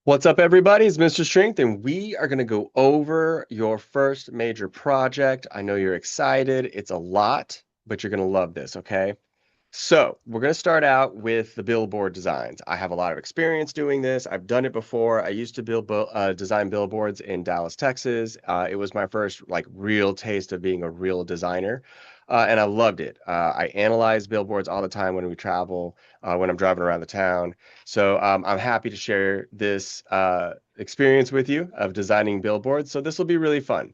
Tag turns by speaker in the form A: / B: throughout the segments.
A: What's up, everybody? It's Mr. Strength, and we are going to go over your first major project. I know you're excited. It's a lot, but you're going to love this, okay? So, we're going to start out with the billboard designs. I have a lot of experience doing this. I've done it before. I used to design billboards in Dallas, Texas. It was my first like real taste of being a real designer, and I loved it. I analyze billboards all the time when we travel, when I'm driving around the town. So I'm happy to share this experience with you of designing billboards. So this will be really fun.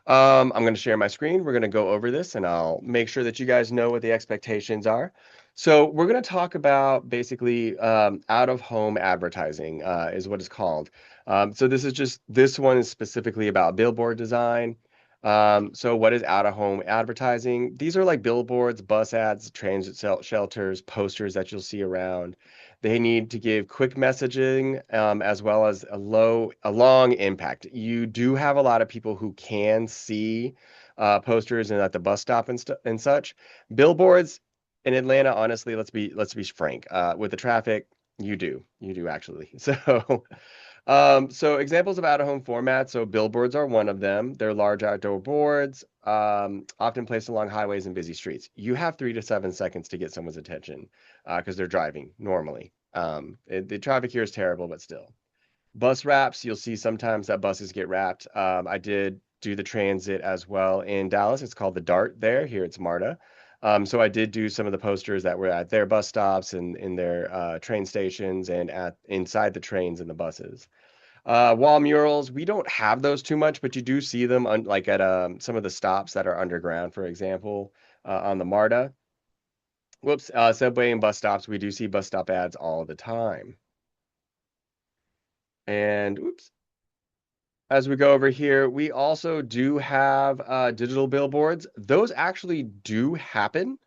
A: I'm going to share my screen. We're going to go over this and I'll make sure that you guys know what the expectations are. So we're going to talk about basically out-of-home advertising is what it's called. So this one is specifically about billboard design. So what is out-of-home advertising? These are like billboards, bus ads, transit shelters, posters that you'll see around. They need to give quick messaging as well as a long impact. You do have a lot of people who can see posters and at the bus stop and such. Billboards in Atlanta, honestly, let's be frank. With the traffic, you do actually. So examples of out-of-home formats. So billboards are one of them. They're large outdoor boards, often placed along highways and busy streets. You have 3 to 7 seconds to get someone's attention because they're driving normally. The traffic here is terrible, but still. Bus wraps, you'll see sometimes that buses get wrapped. I did do the transit as well in Dallas. It's called the DART there. Here it's MARTA. So I did do some of the posters that were at their bus stops and in their train stations and at inside the trains and the buses. Wall murals, we don't have those too much, but you do see them like at some of the stops that are underground, for example, on the MARTA. Whoops, subway and bus stops, we do see bus stop ads all the time. And oops, as we go over here, we also do have digital billboards. Those actually do happen.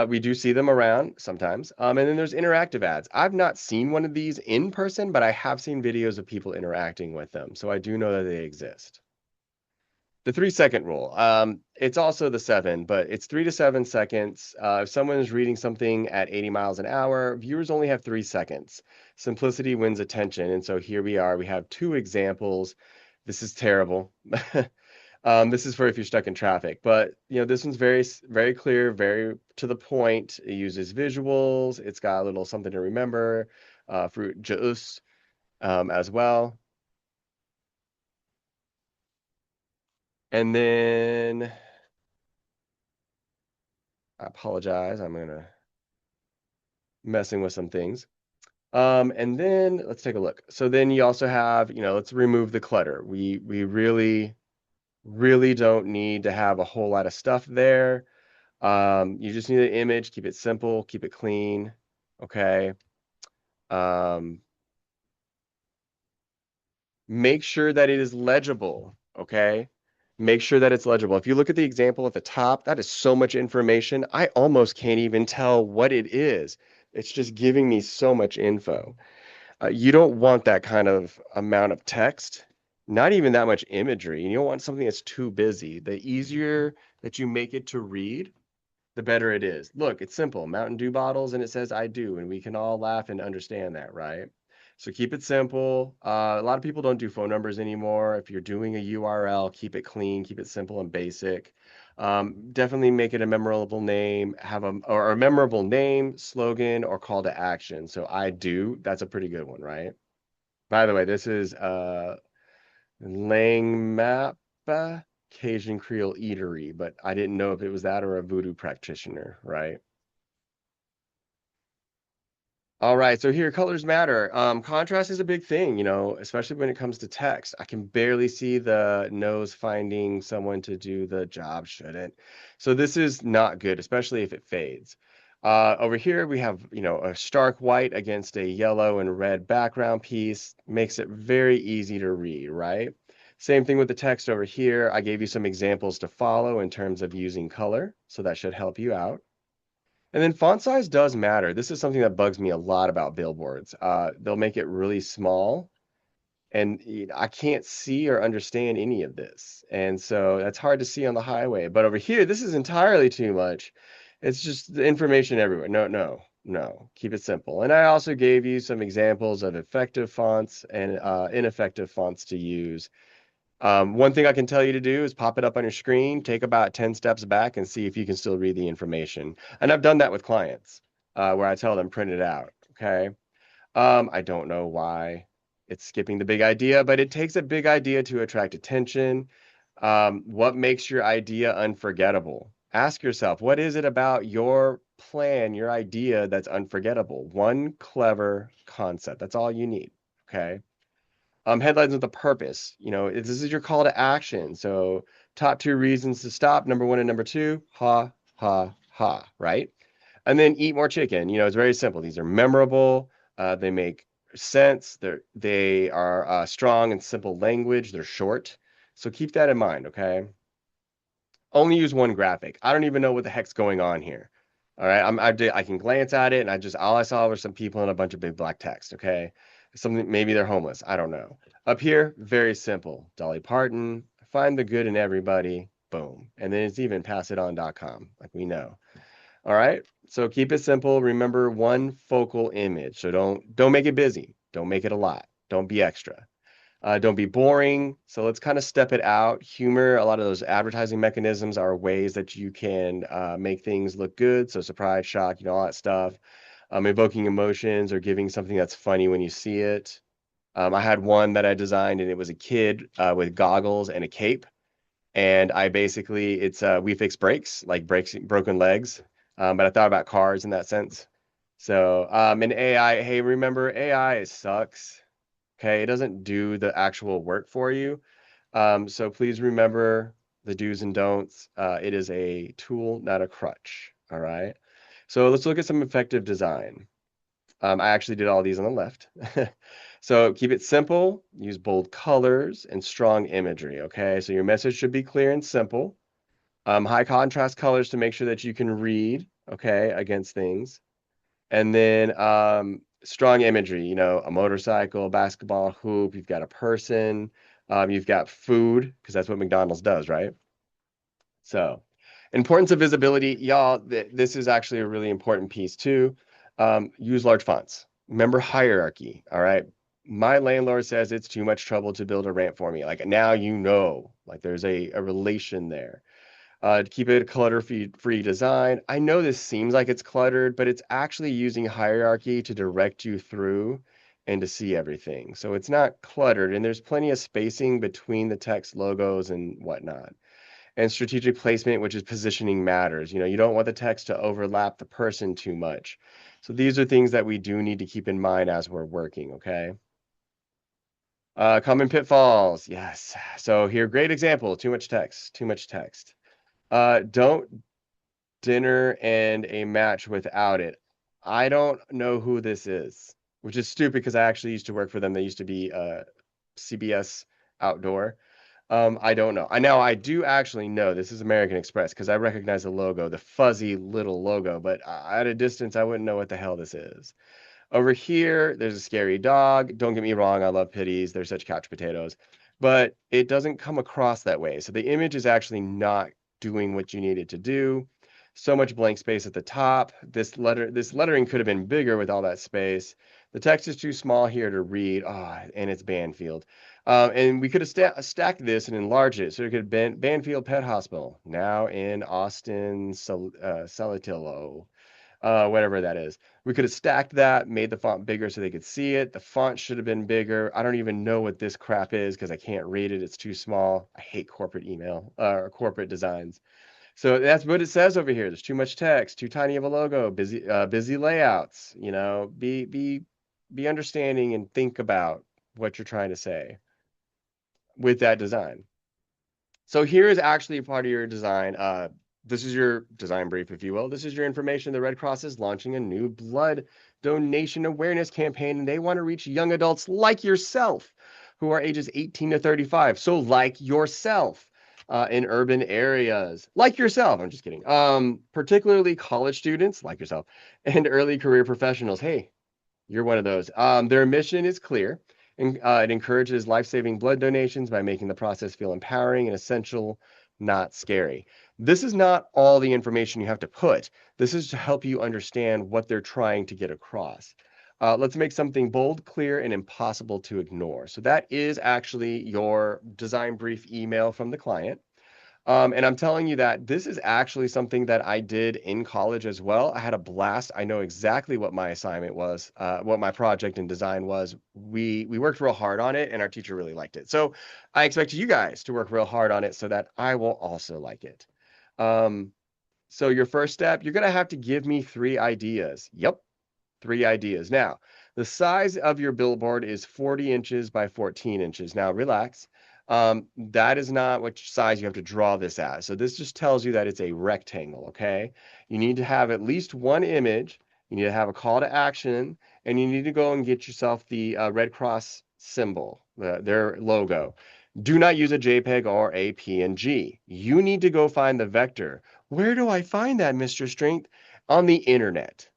A: We do see them around sometimes. And then there's interactive ads. I've not seen one of these in person, but I have seen videos of people interacting with them. So I do know that they exist. The 3 second rule. It's also the seven, but it's 3 to 7 seconds. If someone is reading something at 80 miles an hour, viewers only have 3 seconds. Simplicity wins attention. And so here we are. We have two examples. This is terrible. This is for if you're stuck in traffic, but this one's very clear, very to the point. It uses visuals. It's got a little something to remember, fruit juice, as well. And then I apologize. I'm gonna messing with some things. And then let's take a look. So then you also have, let's remove the clutter. We really don't need to have a whole lot of stuff there. You just need an image, keep it simple, keep it clean. Okay. Um, make sure that it is legible. Okay. Make sure that it's legible. If you look at the example at the top, that is so much information. I almost can't even tell what it is. It's just giving me so much info. You don't want that kind of amount of text, not even that much imagery. You don't want something that's too busy. The easier that you make it to read, the better it is. Look, it's simple. Mountain Dew bottles, and it says I do, and we can all laugh and understand that, right? So keep it simple. A lot of people don't do phone numbers anymore. If you're doing a URL, keep it clean, keep it simple and basic. Definitely make it a memorable name, or a memorable name, slogan, or call to action. So I do, that's a pretty good one, right? By the way, this is Lang Mappa Cajun Creole Eatery, but I didn't know if it was that or a voodoo practitioner, right? All right, so here, colors matter. Contrast is a big thing, especially when it comes to text. I can barely see the nose finding someone to do the job shouldn't. So this is not good, especially if it fades. Over here, we have, a stark white against a yellow and red background piece. Makes it very easy to read, right? Same thing with the text over here. I gave you some examples to follow in terms of using color, so that should help you out. And then font size does matter. This is something that bugs me a lot about billboards. They'll make it really small, and I can't see or understand any of this. And so that's hard to see on the highway. But over here, this is entirely too much. It's just the information everywhere. No, no, No, keep it simple. And I also gave you some examples of effective fonts and ineffective fonts to use. One thing I can tell you to do is pop it up on your screen, take about 10 steps back, and see if you can still read the information. And I've done that with clients where I tell them print it out. Okay. I don't know why it's skipping the big idea, but it takes a big idea to attract attention. What makes your idea unforgettable? Ask yourself, what is it about your plan, your idea that's unforgettable? One clever concept. That's all you need. Okay. Headlines with a purpose. This is your call to action. So, top two reasons to stop. Number one and number two, ha, ha, ha, right? And then eat more chicken. It's very simple. These are memorable. They make sense. They are strong and simple language. They're short. So keep that in mind, okay? Only use one graphic. I don't even know what the heck's going on here. All right, I can glance at it, and all I saw were some people in a bunch of big black text. Okay, something maybe they're homeless. I don't know. Up here, very simple. Dolly Parton, find the good in everybody. Boom, and then it's even passit.on.com, like we know. All right, so keep it simple. Remember one focal image. So don't make it busy. Don't make it a lot. Don't be extra. Don't be boring. So let's kind of step it out. Humor, a lot of those advertising mechanisms are ways that you can make things look good. So surprise, shock, all that stuff. Evoking emotions or giving something that's funny when you see it. I had one that I designed and it was a kid with goggles and a cape. And it's we fix brakes, like broken legs. But I thought about cars in that sense. So, and AI, hey, remember AI sucks. Okay, it doesn't do the actual work for you. So please remember the do's and don'ts. It is a tool, not a crutch. All right. So let's look at some effective design. I actually did all these on the left. So keep it simple, use bold colors and strong imagery. Okay, so your message should be clear and simple. High contrast colors to make sure that you can read, okay, against things. And then strong imagery, a motorcycle, a basketball hoop, you've got a person, you've got food, because that's what McDonald's does, right? So, importance of visibility, y'all, this is actually a really important piece too. Use large fonts. Remember hierarchy, all right? My landlord says it's too much trouble to build a ramp for me. Like now like there's a relation there. To keep it a clutter-free design. I know this seems like it's cluttered, but it's actually using hierarchy to direct you through and to see everything. So it's not cluttered, and there's plenty of spacing between the text logos and whatnot. And strategic placement, which is positioning matters. You don't want the text to overlap the person too much. So these are things that we do need to keep in mind as we're working, okay? Common pitfalls, yes. So here, great example, too much text, too much text. Don't dinner and a match without it. I don't know who this is, which is stupid because I actually used to work for them. They used to be CBS Outdoor. I don't know. I do actually know this is American Express because I recognize the logo, the fuzzy little logo, but at a distance, I wouldn't know what the hell this is. Over here, there's a scary dog. Don't get me wrong, I love pitties. They're such couch potatoes, but it doesn't come across that way. So the image is actually not doing what you need it to do. So much blank space at the top. This lettering could have been bigger with all that space. The text is too small here to read. And it's Banfield. And we could have stacked this and enlarged it. So it could have been Banfield Pet Hospital, now in Austin, Saltillo, whatever that is. We could have stacked that, made the font bigger so they could see it. The font should have been bigger. I don't even know what this crap is because I can't read it. It's too small. I hate corporate email or corporate designs. So that's what it says over here. There's too much text, too tiny of a logo, busy layouts. Be understanding and think about what you're trying to say with that design. So here is actually a part of your design. This is your design brief, if you will. This is your information. The Red Cross is launching a new blood donation awareness campaign, and they want to reach young adults like yourself who are ages 18 to 35. So like yourself in urban areas, like yourself. I'm just kidding. Particularly college students like yourself and early career professionals. Hey, you're one of those. Their mission is clear. And it encourages life-saving blood donations by making the process feel empowering and essential not scary. This is not all the information you have to put. This is to help you understand what they're trying to get across. Let's make something bold, clear, and impossible to ignore. So that is actually your design brief email from the client. And I'm telling you that this is actually something that I did in college as well. I had a blast. I know exactly what my assignment was, what my project and design was. We worked real hard on it, and our teacher really liked it. So I expect you guys to work real hard on it so that I will also like it. Um, so your first step, you're gonna have to give me 3 ideas. Yep, 3 ideas. Now, the size of your billboard is 40 inches by 14 inches. Now, relax. That is not what size you have to draw this as. So this just tells you that it's a rectangle, okay? You need to have at least one image. You need to have a call to action, and you need to go and get yourself the Red Cross symbol, their logo. Do not use a JPEG or a PNG. You need to go find the vector. Where do I find that, Mr. Strength? On the internet.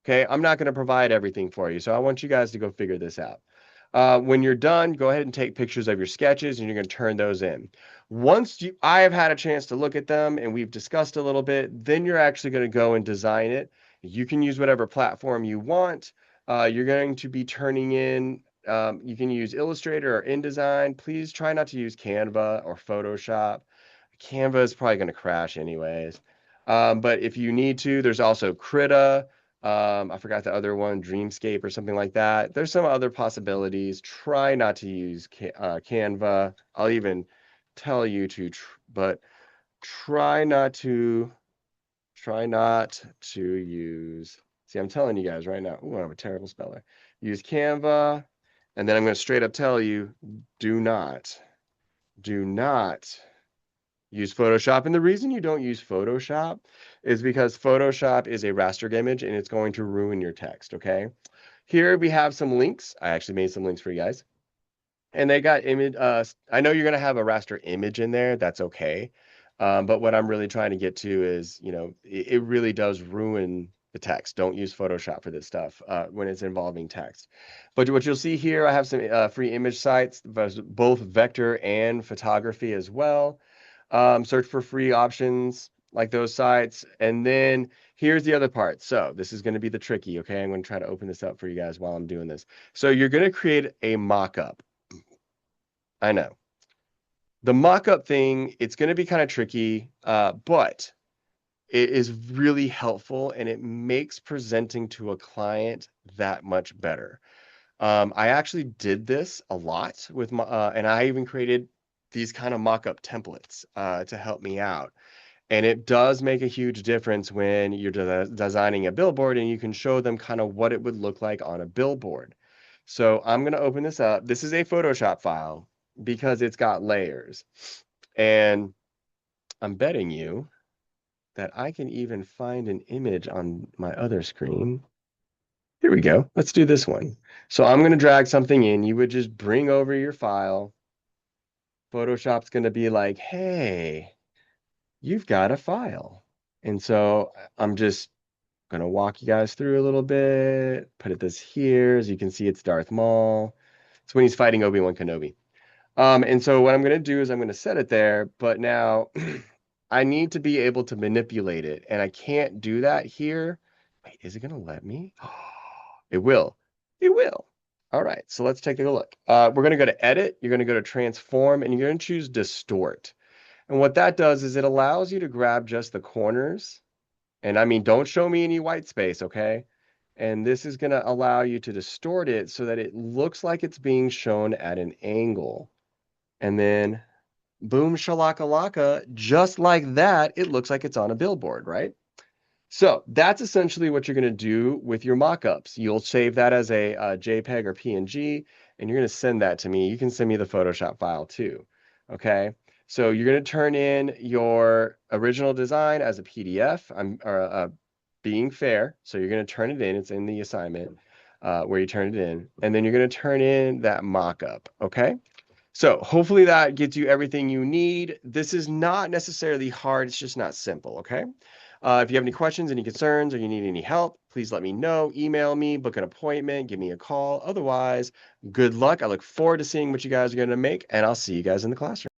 A: Okay, I'm not going to provide everything for you, so I want you guys to go figure this out. When you're done, go ahead and take pictures of your sketches, and you're going to turn those in. I have had a chance to look at them and we've discussed a little bit, then you're actually going to go and design it. You can use whatever platform you want. You're going to be turning in, you can use Illustrator or InDesign. Please try not to use Canva or Photoshop. Canva is probably going to crash anyways. But if you need to, there's also Krita. I forgot the other one, Dreamscape or something like that. There's some other possibilities. Try not to use Canva. I'll even tell you to, but try not to use. See, I'm telling you guys right now. Oh, I'm a terrible speller. Use Canva, and then I'm going to straight up tell you, do not use Photoshop. And the reason you don't use Photoshop is because Photoshop is a raster image and it's going to ruin your text, okay? Here we have some links. I actually made some links for you guys. And they got image, I know you're gonna have a raster image in there, that's okay. But what I'm really trying to get to is, it really does ruin the text. Don't use Photoshop for this stuff when it's involving text. But what you'll see here, I have some free image sites, both vector and photography as well. Search for free options like those sites. And then here's the other part. So this is going to be the tricky, okay? I'm going to try to open this up for you guys while I'm doing this. So you're going to create a mock-up. I know. The mock-up thing, it's going to be kind of tricky, but it is really helpful and it makes presenting to a client that much better. I actually did this a lot with my, and I even created these kind of mock-up templates to help me out. And it does make a huge difference when you're designing a billboard and you can show them kind of what it would look like on a billboard. So I'm going to open this up. This is a Photoshop file because it's got layers. And I'm betting you that I can even find an image on my other screen. Here we go. Let's do this one. So I'm going to drag something in. You would just bring over your file. Photoshop's going to be like, hey, you've got a file. And so I'm just going to walk you guys through a little bit, put this here. As you can see, it's Darth Maul. It's when he's fighting Obi-Wan Kenobi. And so what I'm going to do is I'm going to set it there, but now I need to be able to manipulate it, and I can't do that here. Wait, is it going to let me? It will. It will. All right, so let's take a look. We're going to go to Edit. You're going to go to Transform, and you're going to choose Distort. And what that does is it allows you to grab just the corners. And I mean, don't show me any white space, okay? And this is going to allow you to distort it so that it looks like it's being shown at an angle. And then, boom, shalakalaka, just like that, it looks like it's on a billboard, right? So that's essentially what you're going to do with your mock-ups. You'll save that as a JPEG or PNG, and you're going to send that to me. You can send me the Photoshop file too, okay? So you're going to turn in your original design as a PDF. I'm being fair, so you're going to turn it in. It's in the assignment where you turn it in, and then you're going to turn in that mock-up, okay? So hopefully that gets you everything you need. This is not necessarily hard. It's just not simple, okay? If you have any questions, any concerns, or you need any help, please let me know. Email me, book an appointment, give me a call. Otherwise, good luck. I look forward to seeing what you guys are going to make, and I'll see you guys in the classroom.